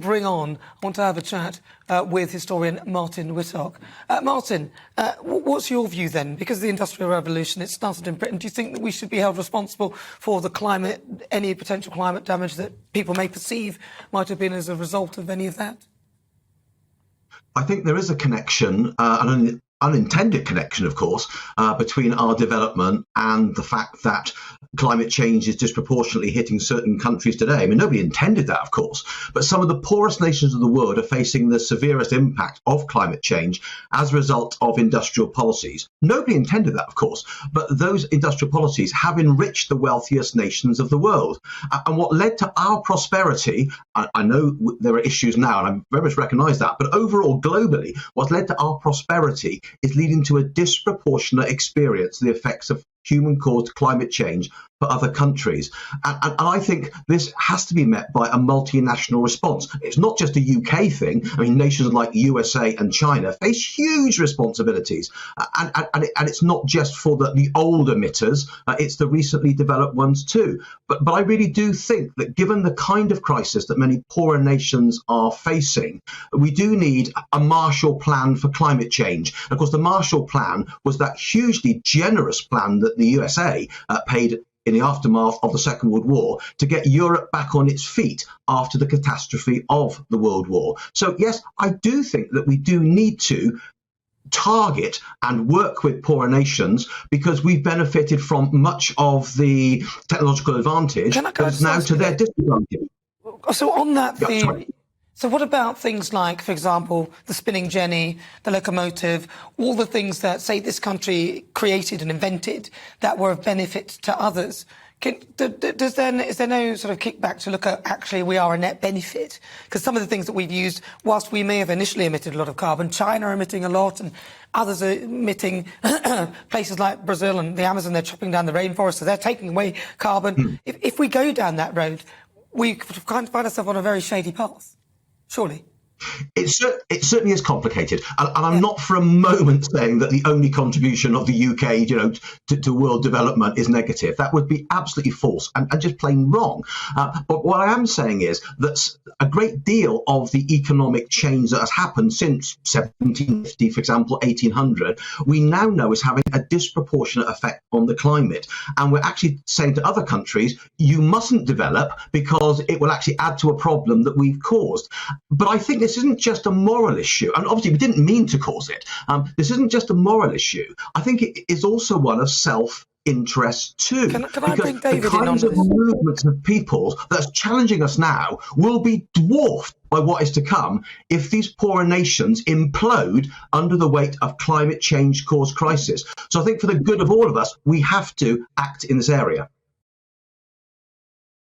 bring on, I want to have a chat with historian Martyn Whittock. Martyn, what's your view then? Because of the Industrial Revolution, it started in Britain. Do you think that we should be held responsible for the climate, any potential climate damage that people may perceive might have been as a result of any of that? I think there is a connection, an unintended connection, of course, between our development and the fact that climate change is disproportionately hitting certain countries today. I mean, nobody intended that, of course, but some of the poorest nations of the world are facing the severest impact of climate change as a result of industrial policies. Nobody intended that, of course, but those industrial policies have enriched the wealthiest nations of the world. And what led to our prosperity, I know there are issues now, and I very much recognise that, but overall, globally, what led to our prosperity is leading to a disproportionate experience of the effects of human-caused climate change for other countries. And I think this has to be met by a multinational response. It's not just a UK thing. I mean, nations like USA and China face huge responsibilities. And it's not just for the old emitters, it's the recently developed ones too. But I really do think that given the kind of crisis that many poorer nations are facing, we do need a Marshall Plan for climate change. Of course, the Marshall Plan was that hugely generous plan that the USA paid in the aftermath of the Second World War to get Europe back on its feet after the catastrophe of the World War. So, yes, I do think that we do need to target and work with poorer nations because we've benefited from much of the technological advantage that's now to their disadvantage. So on that theme, so what about things like, for example, the spinning jenny, the locomotive, all the things that, say, this country created and invented that were of benefit to others? Is there no sort of kickback to look at actually we are a net benefit? Because some of the things that we've used, whilst we may have initially emitted a lot of carbon, China are emitting a lot and others are emitting, places like Brazil and the Amazon, they're chopping down the rainforest, so they're taking away carbon. If we go down that road, we kind of find ourselves on a very shady path. Surely. It certainly is complicated, and I'm not for a moment saying that the only contribution of the UK, to world development is negative. That would be absolutely false and just plain wrong. But what I am saying is that a great deal of the economic change that has happened since 1750, for example, 1800, we now know is having a disproportionate effect on the climate. And we're actually saying to other countries, you mustn't develop because it will actually add to a problem that we've caused. But I think this isn't just a moral issue, and obviously we didn't mean to cause it. This isn't just a moral issue. I think it is also one of self-interest too. Can I bring David the kinds of movements of people that's challenging us now will be dwarfed by what is to come if these poorer nations implode under the weight of climate change-caused crisis. So I think for the good of all of us, we have to act in this area.